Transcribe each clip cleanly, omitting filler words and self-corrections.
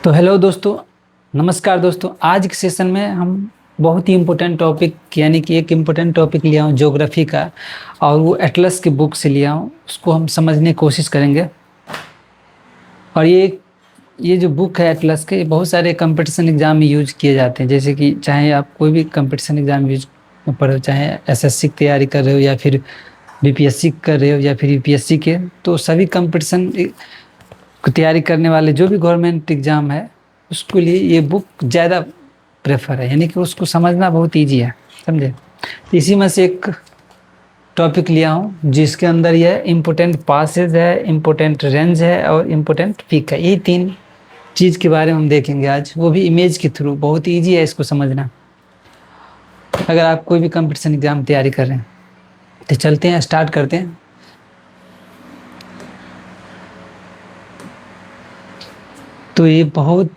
तो हेलो दोस्तों, नमस्कार दोस्तों। आज के सेशन में हम बहुत ही इम्पोर्टेंट टॉपिक यानी कि एक इम्पोर्टेंट टॉपिक लिया हूँ ज्योग्राफी का, और वो एटलस की बुक से लिया हूँ। उसको हम समझने की कोशिश करेंगे। और ये जो बुक है एटलस के, ये बहुत सारे कंपटीशन एग्जाम में यूज किए जाते हैं। जैसे कि चाहे आप कोई भी कंपटीशन एग्जाम यूज पढ़ो, चाहे एसएससी की तैयारी कर रहे हो या फिर बीपीएससी कर रहे हो या फिर यूपीएससी के, तो सभी कंपटीशन की तैयारी करने वाले जो भी गवर्नमेंट एग्जाम है उसके लिए ये बुक ज़्यादा प्रेफर है, यानी कि उसको समझना बहुत इजी है, समझे। इसी में से एक टॉपिक लिया हूँ जिसके अंदर ये इम्पोर्टेंट पासेज है, इम्पोर्टेंट रेंज है और इम्पोर्टेंट पीक है। यही तीन चीज़ के बारे में हम देखेंगे आज, वो भी इमेज के थ्रू। बहुत ईजी है इसको समझना, अगर आप कोई भी कंपटीशन एग्जाम तैयारी कर रहे हैं। तो चलते हैं, स्टार्ट करते हैं। तो ये बहुत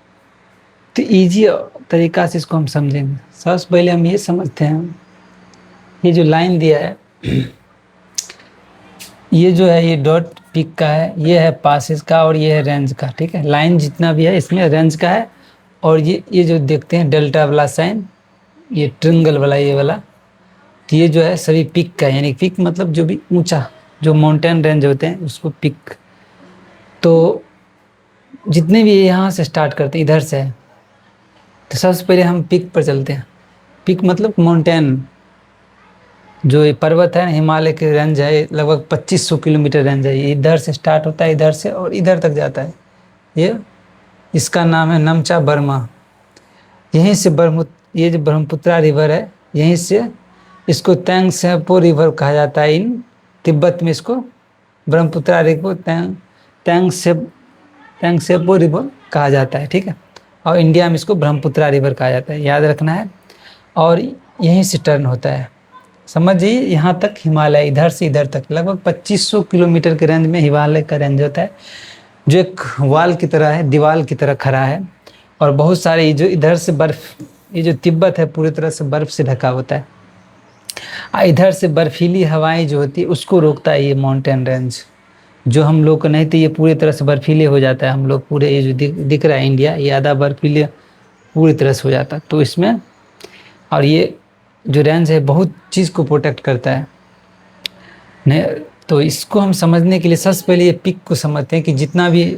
इजी तरीका से इसको हम समझेंगे। सबसे पहले हम ये समझते हैं, ये जो लाइन दिया है ये जो है ये डॉट पिक का है, ये है पासेस का और ये है रेंज का। ठीक है, लाइन जितना भी है इसमें रेंज का है। और ये जो देखते हैं डेल्टा वाला साइन, ये ट्रिंगल वाला, ये वाला, तो ये जो है सभी पिक का, यानी पिक मतलब जो भी ऊंचा, जो माउंटेन रेंज होते हैं उसको पिक। तो जितने भी यहाँ से स्टार्ट करते हैं इधर से है, तो सबसे पहले हम पिक पर चलते हैं। पिक मतलब माउंटेन, जो ये पर्वत है, हिमालय के रेंज है, लगभग 2500 किलोमीटर रेंज है। ये इधर से स्टार्ट होता है, इधर से और इधर तक जाता है। ये इसका नाम है नमचा बर्मा। यहीं से ये जो ब्रह्मपुत्रा रिवर है, यहीं से इसको तेंगसेपो रिवर कहा जाता है। इन तिब्बत में इसको ब्रह्मपुत्रा रिवर तेंगसेपो रिवर कहा जाता है। ठीक है, और इंडिया में इसको ब्रह्मपुत्रा रिवर कहा जाता है, याद रखना है। और यहीं से टर्न होता है, समझिए, यहाँ तक हिमालय, इधर से इधर तक लगभग 2500 किलोमीटर के रेंज में हिमालय का रेंज होता है, जो एक वाल की तरह है, दीवार की तरह खड़ा है। और बहुत सारे जो इधर से बर्फ, ये जो तिब्बत है पूरी तरह से बर्फ से ढका होता है। इधर से बर्फीली हवाएं जो होती है उसको रोकता है ये माउंटेन रेंज, जो हम लोग को नहीं, तो ये पूरी तरह से बर्फीले हो जाता है। हम लोग पूरे ये जो दिख रहा है इंडिया, ये आधा बर्फीले पूरी तरह से हो जाता है। तो इसमें, और ये जो रेंज है बहुत चीज़ को प्रोटेक्ट करता है। नहीं तो इसको हम समझने के लिए सबसे पहले ये पिक को समझते हैं कि जितना भी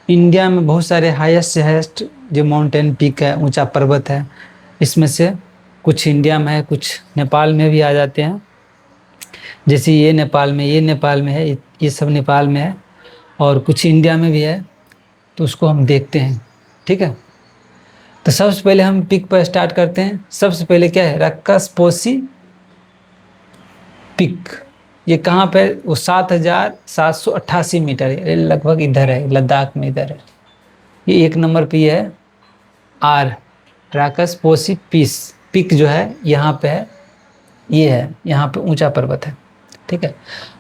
इंडिया में बहुत सारे हाईएस्ट से हाईएस्ट जो माउंटेन पिक है, ऊंचा पर्वत है, इसमें से कुछ इंडिया में है, कुछ नेपाल में भी आ जाते हैं। जैसे ये नेपाल में, ये नेपाल में है, ये सब नेपाल में है, और कुछ इंडिया में भी है। तो उसको हम देखते हैं। ठीक है, तो सबसे पहले हम पिक पर स्टार्ट करते हैं। सबसे पहले क्या है, रक्कसपोशी पिक। ये कहाँ पे, वो 7788 मीटर है, लगभग इधर है, लद्दाख में इधर है। ये एक नंबर पे है आर, रक्कसपोशी पिक जो है यहाँ पे है, ये है, यहाँ पे ऊंचा पर्वत है। ठीक है,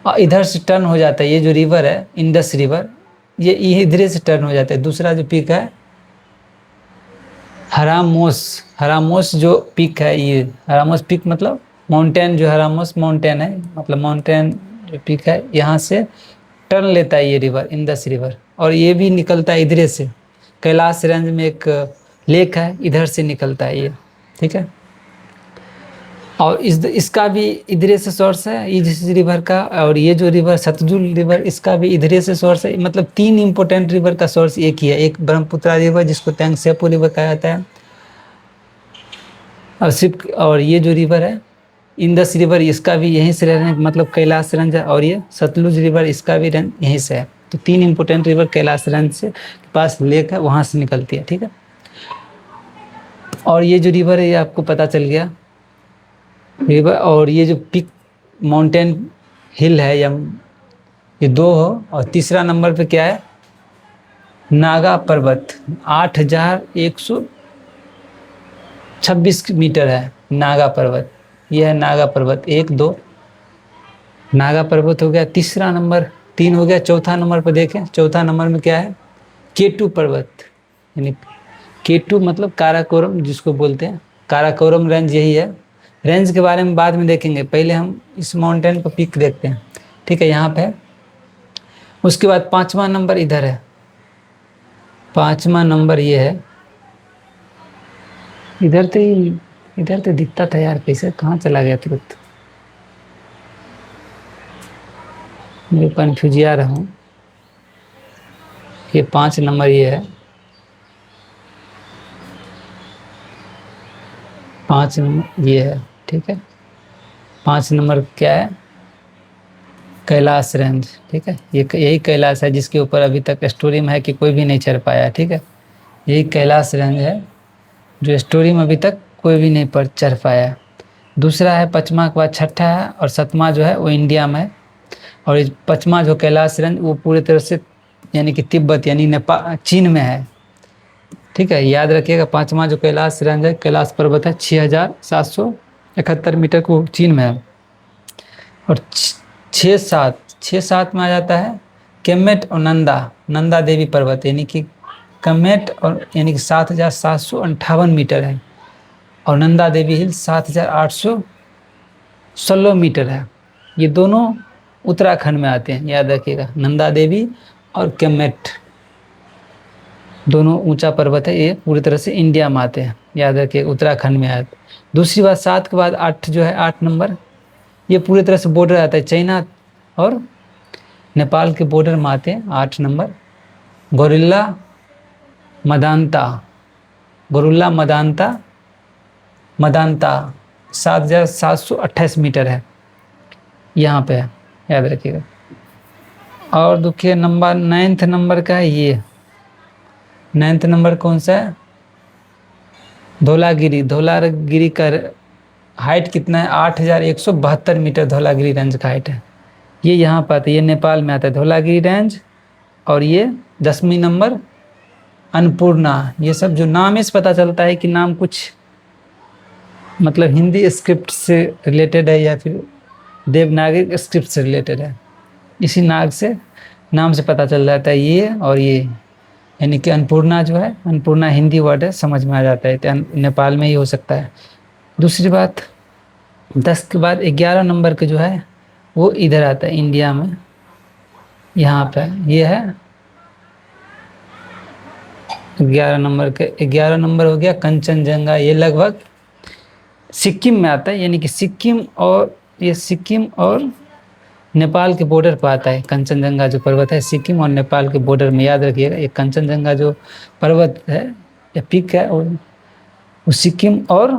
और इधर से टर्न हो जाता है, ये जो रिवर है इंडस रिवर, ये इधर से टर्न हो जाता है। दूसरा जो पिक है हरामोस जो पिक है, ये हरामोस पिक मतलब माउंटेन, जो हरामोस माउंटेन है मतलब माउंटेन जो पिक है, यहाँ से टर्न लेता है ये रिवर, इंडस रिवर। और ये भी निकलता है इधर से, कैलाश रेंज में एक लेक है, इधर से निकलता है ये। ठीक है, और इसका भी इधर से सोर्स है इस रिवर का। और ये जो रिवर सतलुज रिवर, इसका भी इधर से सोर्स है। मतलब तीन इंपॉर्टेंट रिवर का सोर्स एक ही है, एक ब्रह्मपुत्रा रिवर जिसको तेंगसेपो रिवर कहा जाता है, और ये जो रिवर है इंडस रिवर, इसका भी यहीं से रेंज, मतलब कैलाश रेंज है। और ये सतलुज रिवर, इसका भी रेंज यहीं से है। तो तीन इंपॉर्टेंट रिवर कैलाश रेंज से पास लेक है, वहाँ से निकलती है। ठीक है, और ये जो रिवर है ये आपको पता चल गया रिवर। और ये जो पिक माउंटेन हिल है, या ये दो हो, और तीसरा नंबर पे क्या है, नागा पर्वत, 8126 मीटर है नागा पर्वत। ये है नागा पर्वत, 1 2 नागा पर्वत हो गया। तीसरा नंबर 3 हो गया। चौथा नंबर पर देखें, चौथा नंबर में क्या है, केटू पर्वत, यानी केटू मतलब काराकोरम जिसको बोलते हैं, काराकोरम रेंज यही है। रेंज के बारे में बाद में देखेंगे, पहले हम इस माउंटेन पर पिक देखते हैं। ठीक है, यहाँ पे उसके बाद पांचवा नंबर इधर है, 5वां नंबर ये है। इधर तो दिखता था यार, कैसे कहाँ चला गया तुरंत, मैं कंफ्यूज आ रहा हूँ। ये 5 नंबर ये है, 5 नंबर ये है, ठीक है। 5 नंबर क्या है? कैलाश रेंज, ठीक है। ये यही कैलाश है जिसके ऊपर अभी तक स्टोरी में है कि कोई भी नहीं चढ़ पाया, ठीक है। यही कैलाश रेंज है जो स्टोरी में अभी तक कोई भी नहीं पर चढ़ पाया। दूसरा है, 5वां के बाद 6ठा है, और 7वां जो है वो इंडिया में है। और 5वां जो कैलाश रेंज वो पूरी तरह से यानी कि तिब्बत यानी नेपाल चीन में है, ठीक है। याद रखिएगा 5वां जो कैलाश रेंज है, कैलाश पर्वत है, 6771 मीटर को चीन में है। और 6 7 में आ जाता है केमेट और नंदा देवी पर्वत, यानी कि कमेट और यानी कि 7758 मीटर है, और नंदा देवी हिल 7816 मीटर है। ये दोनों उत्तराखंड में आते हैं, याद रखिएगा। नंदा देवी और केमेट दोनों ऊंचा पर्वत है, ये पूरी तरह से इंडिया में आते हैं, याद रखिए, उत्तराखंड में आते। दूसरी बात, 7 के बाद 8 जो है, 8 नंबर, ये पूरी तरह से बॉर्डर आता है, चाइना और नेपाल के बॉर्डर में आते हैं। 8 नंबर गोरिल्ला मदानता 7728 मीटर है, यहाँ पे है, याद रखिएगा। और देखिए नंबर 9th नंबर का है ये। 9th नंबर कौन सा है? धौलागिरी का हाइट कितना है? 8172 मीटर धौलागिरी रेंज का हाइट है। ये यहाँ पर आता है, ये नेपाल में आता है धौलागिरी रेंज। और ये 10वीं नंबर अन्नपूर्णा। ये सब जो नाम है, पता चलता है कि नाम कुछ मतलब हिंदी स्क्रिप्ट से रिलेटेड है या फिर देवनागरी स्क्रिप्ट से रिलेटेड है, इसी नाम से पता चल जाता है ये और ये। यानी कि अन्नपूर्णा जो है, अन्नपूर्णा हिंदी वर्ड है, समझ में आ जाता है, तो नेपाल में ही हो सकता है। दूसरी बात, 10 के बाद 11 नंबर के जो है वो इधर आता है इंडिया में, यहाँ पे ये है 11 नंबर के। 11 नंबर हो गया कंचनजंगा, ये लगभग सिक्किम में आता है, यानी कि सिक्किम और नेपाल के बॉर्डर पर आता है। कंचनजंगा जो पर्वत है सिक्किम और नेपाल के बॉर्डर में, याद रखिएगा। ये कंचनजंगा जो पर्वत है या पीक है और वो सिक्किम और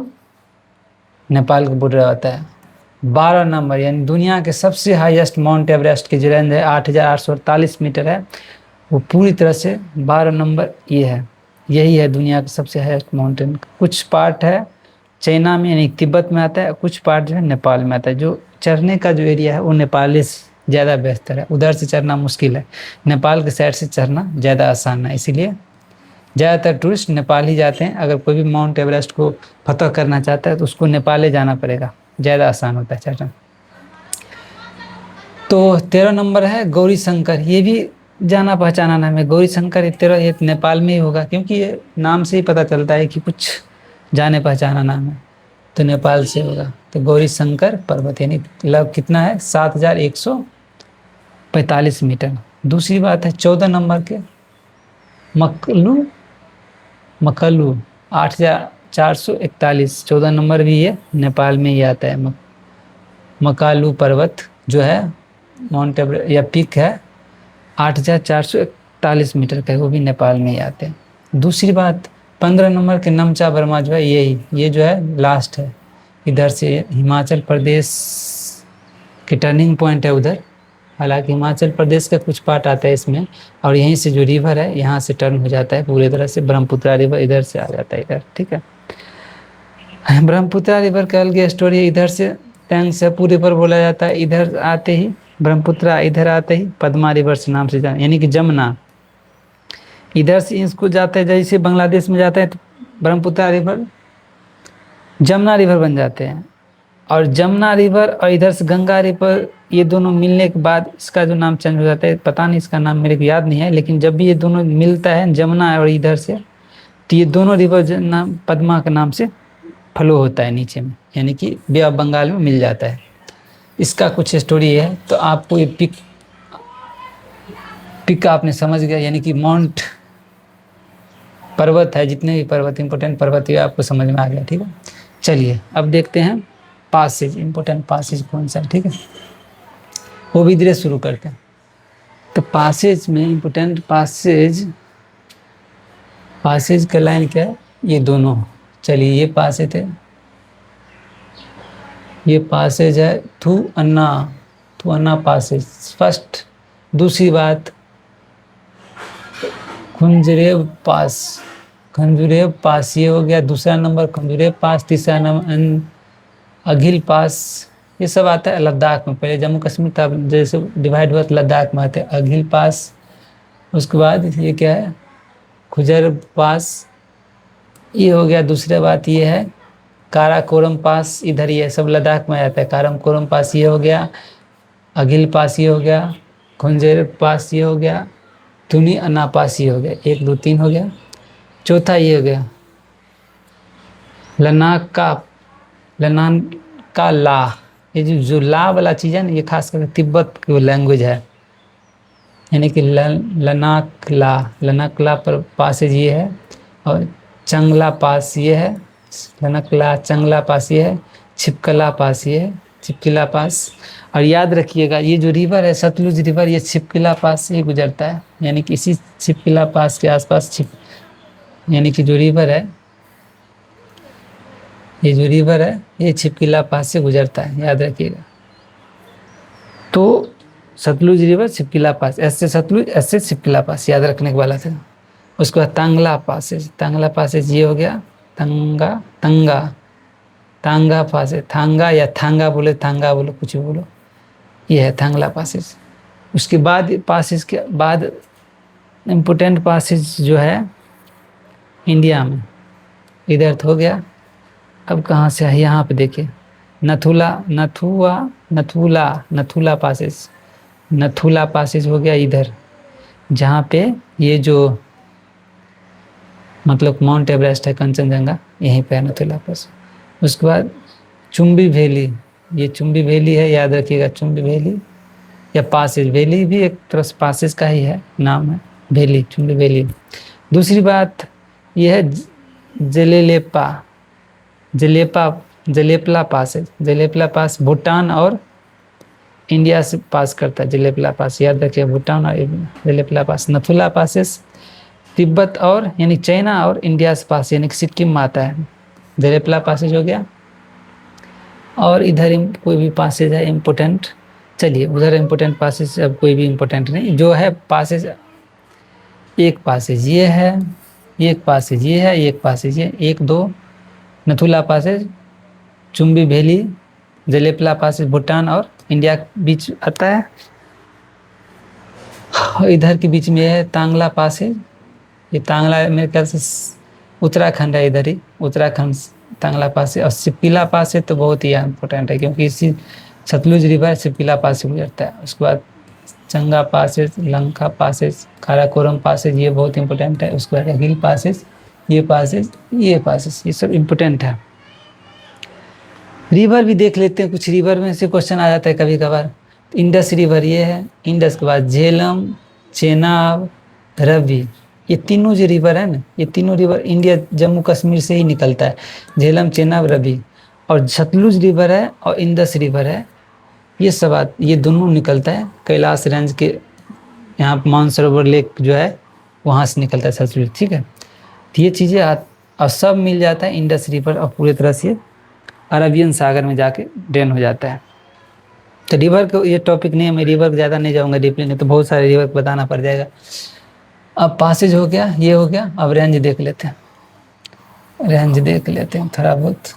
नेपाल के बॉर्डर आता है। 12 नंबर यानी दुनिया के सबसे हाईएस्ट माउंट एवरेस्ट की जो रेंज है 8848 मीटर है, वो पूरी तरह से 12 नंबर ये है, यही है दुनिया का सबसे हाईएस्ट माउंटेन। कुछ पार्ट है चाइना में यानी तिब्बत में आता है, कुछ पार्ट जो है नेपाल में आता है। जो चढ़ने का जो एरिया है वो नेपाल से ज़्यादा बेहतर है, उधर से चढ़ना मुश्किल है, नेपाल के साइड से चढ़ना ज़्यादा आसान है। इसीलिए ज़्यादातर टूरिस्ट नेपाल ही जाते हैं। अगर कोई भी माउंट एवरेस्ट को फतह करना चाहता है तो उसको नेपाल ही जाना पड़ेगा, ज़्यादा आसान होता है चढ़ना। तो 13 नंबर है गौरी शंकर, ये भी जाना पहचाना नाम है गौरी शंकर। 13 ये नेपाल में ही होगा, क्योंकि ये नाम से ही पता चलता है कि कुछ जाने पहचाना नाम है, तो नेपाल से होगा। तो गौरी शंकर पर्वत यानी लगभग कितना है 7145 मीटर। दूसरी बात है 14 नंबर के मकलू 8441, 14 नंबर भी ये नेपाल में ही आता है। मकालू पर्वत जो है माउंट एवरेस्ट या पीक है 8441 मीटर का है, वो भी नेपाल में ही आते हैं। दूसरी बात 15 नंबर के नमचा बर्मा जो है ये जो है लास्ट है, इधर से हिमाचल प्रदेश की टर्निंग पॉइंट है उधर। हालांकि हिमाचल प्रदेश का कुछ पार्ट आता है इसमें, और यहीं से जो रिवर है यहाँ से टर्न हो जाता है पूरी तरह से, ब्रह्मपुत्रा रिवर इधर से आ जाता है इधर, ठीक है। ब्रह्मपुत्रा रिवर का अलग स्टोरी है, इधर से टैंगसेपू रिवर बोला जाता है, इधर आते ही ब्रह्मपुत्रा, इधर आते ही पद्मा रिवर से नाम से जाना, यानी कि जमुना। इधर से इसको जाते हैं, जैसे बांग्लादेश में जाते हैं तो ब्रह्मपुत्रा रिवर जमुना रिवर बन जाते हैं, और जमुना रिवर और इधर से गंगा रिवर, ये दोनों मिलने के बाद इसका जो नाम चेंज हो जाता है, पता नहीं इसका नाम मेरे को याद नहीं है, लेकिन जब भी ये दोनों मिलता है जमुना और इधर से, तो ये दोनों रिवर नाम पद्मा के नाम से फ्लो होता है नीचे में, यानी कि बे ऑफ बंगाल में मिल जाता है। इसका कुछ स्टोरी है। तो आपको ये पिक आपने समझ गया, यानी कि माउंट पर्वत है, जितने भी पर्वत इंपॉर्टेंट पर्वत है आपको समझ में आ गया, ठीक है। चलिए अब देखते हैं पासेज, इंपॉर्टेंट पासेज कौन सा है, ठीक है, वो भी धीरे शुरू करते हैं। तो पासेज में इंपॉर्टेंट पासेज, पासेज का लाइन क्या है, ये दोनों। चलिए ये पासेज है, ये पासेज है थू अन्ना पासेज फर्स्ट। दूसरी बात खंजुरेव पास ये हो गया दूसरा नंबर, खंजुरेव पास तीसरा नंबर, अघिल पास ये सब आता है लद्दाख में। पहले जम्मू कश्मीर था, जैसे डिवाइड हुआ तो लद्दाख में आते हैं अघिल पास। उसके बाद ये क्या है, खुजर पास ये हो गया। दूसरी बात ये है काराकोरम पास, इधर ये सब लद्दाख में आता है। काराकोरम पास ये हो गया, अघिल पास ये हो गया, खुंजेर पास ये हो गया, तुनी अन्ना पास ये हो गया। 1 2 3 हो गया। चौथा ये हो गया लनान का ला, ये जो ला वाला चीज़ है ना, ये खास करके तिब्बत की लैंग्वेज है, यानी कि लनाकला पर पासेज ये है, और चंगला पास ये है, लनकला चंगला पास ये है, छिपकला पास ये है, छिपकिला पास। और याद रखिएगा ये जो रिवर है सतलुज रिवर, ये छिपकिला पास से ही गुजरता है, यानी कि इसी छिपकिला पास के आसपास यानी कि जो रिवर है, ये जो रिवर है ये छिपकिला पास से गुजरता है, याद रखिएगा। तो सतलुज रिवर छिपकिला पास, ऐसे सतलुज ऐसे छिपकिला पास, याद रखने के वाला था। उसके बाद तांगला पासेज ये हो गया, तांगा पासेज, थांगा या थांगा बोले, थांगा बोलो, कुछ भी बोलो, ये है थांगला पासेज। उसके बाद पासेज के बाद इम्पोर्टेंट पासेज जो है इंडिया में, इधर तो हो गया। अब कहाँ से है, यहाँ पे देखिए नथुला पासेज हो गया इधर, जहाँ पे ये जो मतलब माउंट एवरेस्ट है, कंचनजंगा, यहीं पे है नथुला पास। उसके बाद चुम्बी वैली, ये चुम्बी वैली है, याद रखिएगा चुम्बी वैली या पासेज, वैली भी एक तरह से पासेज का ही है, नाम है वैली, चुम्बी वैली। दूसरी बात ये है जलेपला पास भूटान और इंडिया से पास करता है, जलेपला पास, याद रखिए भूटान और जलेपला पास। नथुला पासेस तिब्बत और यानी चाइना और इंडिया से पास, यानी कि सिक्किम में आता है, जलेपला पासेज हो गया। और इधर कोई भी पासेज है इम्पोर्टेंट, चलिए उधर इम्पोर्टेंट पासेज अब कोई भी इम्पोर्टेंट नहीं, जो है पासेज, एक पासेज ये है, एक पासेज ये है, एक पासेज ये, 1 2 Nathula passes, Chumbi valley, Jelepla passes Bhutan और इंडिया के बीच आता है। इधर के बीच में है तांगला पासेज, ये तांगला मेरे ख्याल से उत्तराखंड है, इधर ही उत्तराखंड तांगला पास है। और सिपिला पास है तो बहुत ही इम्पोर्टेंट है, क्योंकि इसी सतलुज रिवर सिपिला पास से गुजरता है। उसके बाद चंगा पासेज, लंका पासेज, काराकोरम पासेज, ये बहुत इंपॉर्टेंट है। उसके बाद अघिल पासेज, ये सब इम्पोर्टेंट है। रिवर भी देख लेते हैं, कुछ रिवर में से क्वेश्चन आ जाता है कभी कभार। इंडस रिवर ये है, इंडस के बाद झेलम, चेनाब, रवि, ये तीनों जो रिवर है ना, ये तीनों रिवर इंडिया जम्मू कश्मीर से ही निकलता है, झेलम, चेनाब, रवि। और सतलुज रिवर है और इंडस रिवर है, ये दोनों निकलता है कैलाश रेंज के, यहाँ मानसरोवर लेक जो है वहाँ से निकलता है सतलुज, ठीक है। तो ये चीज़ें और सब मिल जाता है इंडस रिवर, और पूरी तरह से अरबियन सागर में जाके ड्रेन हो जाता है। तो रिवर को ये टॉपिक नहीं है, मैं रिवर ज़्यादा नहीं जाऊँगा डीपली, नहीं तो बहुत सारे रिवर बताना पड़ जाएगा। अब पासेज हो गया, ये हो गया। अब रेंज देख लेते हैं, थोड़ा बहुत।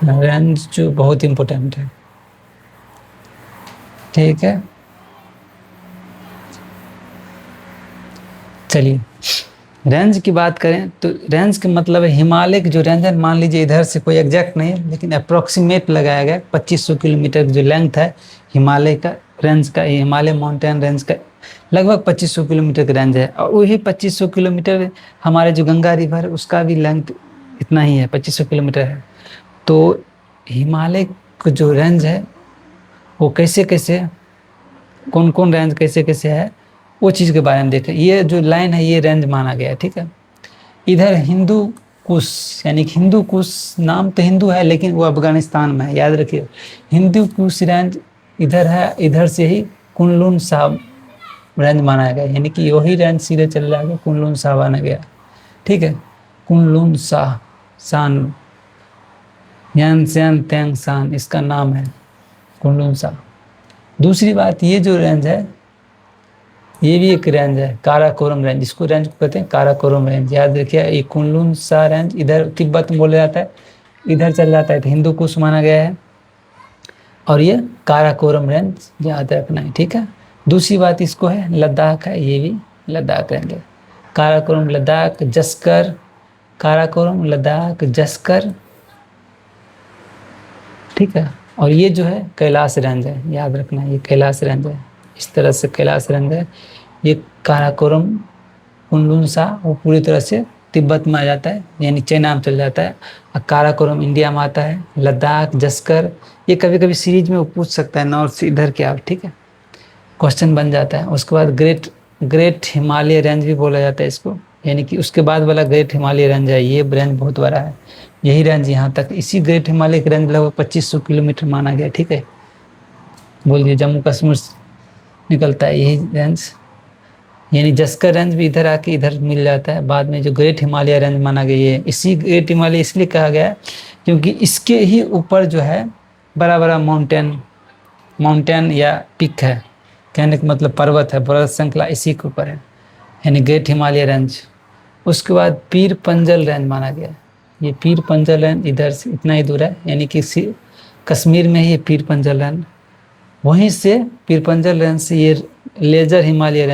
रेंज जो बहुत इम्पोर्टेंट है, ठीक है। चलिए रेंज की बात करें तो रेंज के मतलब है हिमालय की जो रेंज है, मान लीजिए इधर से कोई एग्जैक्ट नहीं है, लेकिन अप्रोक्सीमेट लगाया गया 2500 किलोमीटर जो लेंथ है हिमालय का रेंज का, हिमालय माउंटेन रेंज का लगभग 2500 किलोमीटर का रेंज है। और वही 2500 किलोमीटर हमारे जो गंगा रिवर है उसका भी लेंथ इतना ही है, 2500 किलोमीटर है। तो हिमालय का जो रेंज है वो कैसे कैसे, कौन कौन रेंज कैसे कैसे है, वो चीज़ के बारे में देखें। ये जो लाइन है ये रेंज माना गया है, ठीक है। इधर हिंदू कुश, यानी कि हिंदू कुश नाम तो हिंदू है लेकिन वो अफगानिस्तान में है, याद रखिए। हिंदू कुश रेंज इधर है, इधर से ही कुनलुन साहब रेंज माना गया, यानी कि वही रेंज सीधे चल जाएगा, कुनलुन शाह माना गया, ठीक है। कुनलुन शाह शान यान सैन तेंग शान इसका नाम है कुनलुन शाह। दूसरी बात, ये जो रेंज है ये भी एक रेंज है, काराकोरम रेंज, इसको रेंज को कहते हैं काराकोरम रेंज, याद रखिए। ये कुनलुन शाह रेंज इधर तिब्बत में बोला जाता है, इधर चल जाता है तो हिंदू कुश माना गया है, और ये काराकोरम रेंज याद रखना है, ठीक है। दूसरी बात इसको है लद्दाख है, ये भी लद्दाख रेंज है। काराकोरम लद्दाख जस्कर, काराकोरम लद्दाख जस्कर, ठीक है। और ये जो है कैलाश रेंज है, याद रखना है, ये कैलाश रेंज है, इस तरह से कैलाश रेंज है। ये काराकोरम कुनलुन शाह वो पूरी तरह से तिब्बत में आ जाता है, यानी चाइना में चल जाता है, और काराकोरम इंडिया में आता है। लद्दाख जस्कर ये कभी कभी सीरीज में वो पूछ सकता है नॉर्थ से इधर के आप, ठीक है, क्वेश्चन बन जाता है। उसके बाद ग्रेट हिमालय रेंज भी बोला जाता है इसको, यानी कि उसके बाद वाला ग्रेट हिमालय रेंज है, ये रेंज बहुत बड़ा है, यही रेंज यहाँ तक, इसी ग्रेट हिमालय की रेंज लगभग 2500 किलोमीटर माना गया, ठीक है। बोल दिए जम्मू कश्मीर निकलता है यही रेंज, यानी जस्कर रेंज भी इधर आके इधर मिल जाता है। बाद में जो ग्रेट हिमालय रेंज माना गया, ये इसी ग्रेट हिमालय इसलिए कहा गया है क्योंकि इसके ही ऊपर जो है बड़ा बड़ा माउंटेन या पिक है, कहने का मतलब पर्वत है, पर्वत श्रृंखला इसी के ऊपर है, यानी ग्रेट हिमालय रेंज। उसके बाद पीर पंजल रेंज माना गया, ये पीर पंजल रेंज इधर से इतना ही दूर है, यानी कि कश्मीर में ही पीर पंजल रेंज, वहीं से पीर पंजल रेंज से ये लेजर हिमालय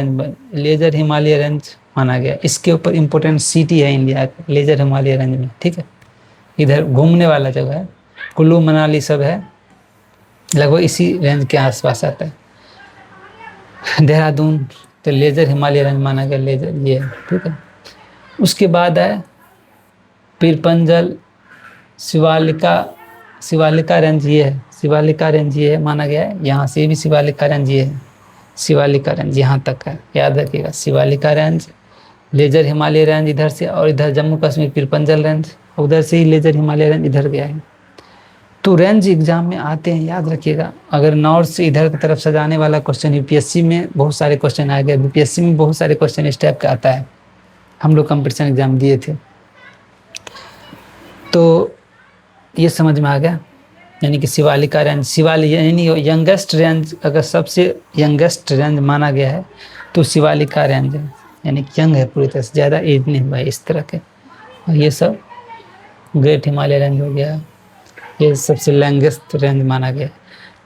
रेंज माना गया। इसके ऊपर इम्पोर्टेंट सिटी है इंडिया का लेजर हिमालय रेंज में, ठीक है। इधर घूमने वाला जगह है, कुल्लू मनाली सब है, लगभग इसी रेंज के आसपास आता है। देहरादून तो लेजर हिमालय रेंज माना गया, लेजर ये है, ठीक है। उसके बाद है पीर पंजल शिवालिका रेंज, ये है शिवालिका रेंज, ये है माना गया है, यहाँ से भी शिवालिका रेंज, ये है शिवालिका रेंज यहाँ तक है, याद रखिएगा। Shivalika range, lesser Himalaya range इधर से, और इधर जम्मू कश्मीर पीर पंजल रेंज, उधर से ही लेजर हिमालय रेंज इधर गया है। तो रेंज एग्जाम में आते हैं, याद रखिएगा। अगर नॉर्थ से इधर की तरफ सजाने वाला क्वेश्चन यूपीएससी में बहुत सारे क्वेश्चन आ गए, बीपीएससी में बहुत सारे क्वेश्चन इस टाइप का आता है, हम लोग कंपटीशन एग्जाम दिए थे, तो ये समझ में आ गया। यानी कि शिवालिका रेंज, यानी यंगेस्ट रेंज, अगर सबसे यंगेस्ट रेंज माना गया है तो शिवालिका रेंज है, यानी कि यंग है पूरी तरह से, ज़्यादा एज नहीं हुआ है इस तरह के। और ये सब ग्रेट हिमालय रेंज हो गया, ये सबसे लॉन्गेस्ट रेंज माना गया।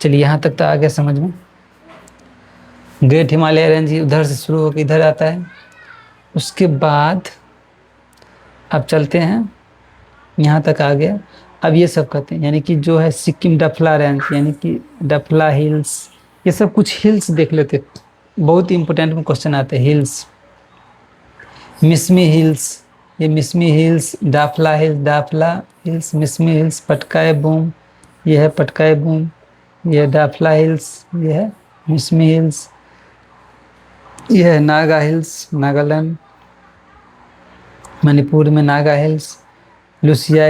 चलिए यहाँ तक तो आ गया समझ में। ग्रेट हिमालय रेंज उधर से शुरू होकर इधर आता है। उसके बाद अब चलते हैं, यहाँ तक आ गया। अब ये सब कहते हैं, यानी कि जो है सिक्किम डफला रेंज, यानी कि डफला हिल्स, ये सब कुछ हिल्स देख लेते, बहुत ही इंपॉर्टेंट में क्वेश्चन आते हैं। हिल्स, मिसमी हिल्स, ये Mishmi hills, Dafla hills, Mishmi hills, Patkai boom, ये है पटकाई बूम, ये है डाफला हिल्स, ये है मिसमी हिल्स, ये है नागा हिल्स, नागालैंड मणिपुर में नागा हिल्स, लुसिया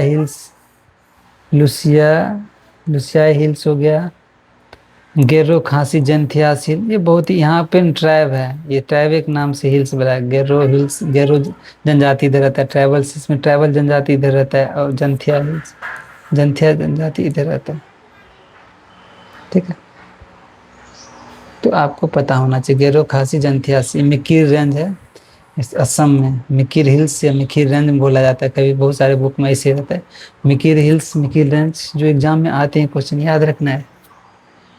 हिल्स हो गया, गेरो खांसी जनथियास हिल, ये बहुत ही यहाँ पे ट्राइब है, ये ट्राइब एक नाम से हिल्स बना है। गेरो हिल्स, गेरो जनजाति इधर रहता है, ट्राइबल्स इसमें ट्राइबल जनजाति इधर रहता है, और जनथिया हिल्स, जनथिया जनजाति इधर रहता है, ठीक है। तो आपको पता होना चाहिए गेरो खांसी जनथियासी, मिकिर रेंज है इस असम में, मिकिर हिल्स या मिकिर रेंज में बोला जाता है, कभी बहुत सारे बुक में ऐसे रहता है मिकिर हिल्स, मिकिर रेंज, जो एग्जाम में आते हैं क्वेश्चन, याद रखना है।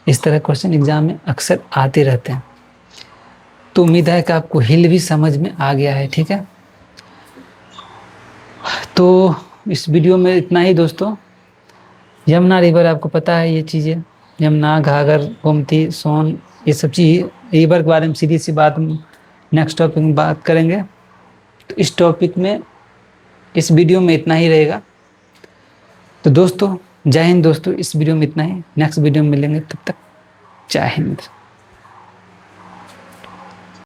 इस तरह क्वेश्चन एग्जाम में अक्सर आते रहते हैं। तो उम्मीद है कि आपको हिल भी समझ में आ गया है, ठीक है। तो इस वीडियो में इतना ही दोस्तों। यमुना रिवर आपको पता है ये चीज़ें, यमुना, घाघर, गोमती, सोन, ये सब चीज़ रिवर के बारे में सीधी सी बात नेक्स्ट टॉपिक में बात करेंगे। तो इस टॉपिक में, इस वीडियो में इतना ही रहेगा। तो दोस्तों जय हिंद दोस्तों, इस वीडियो में इतना ही, नेक्स्ट वीडियो में मिलेंगे, तब तक जय हिंद।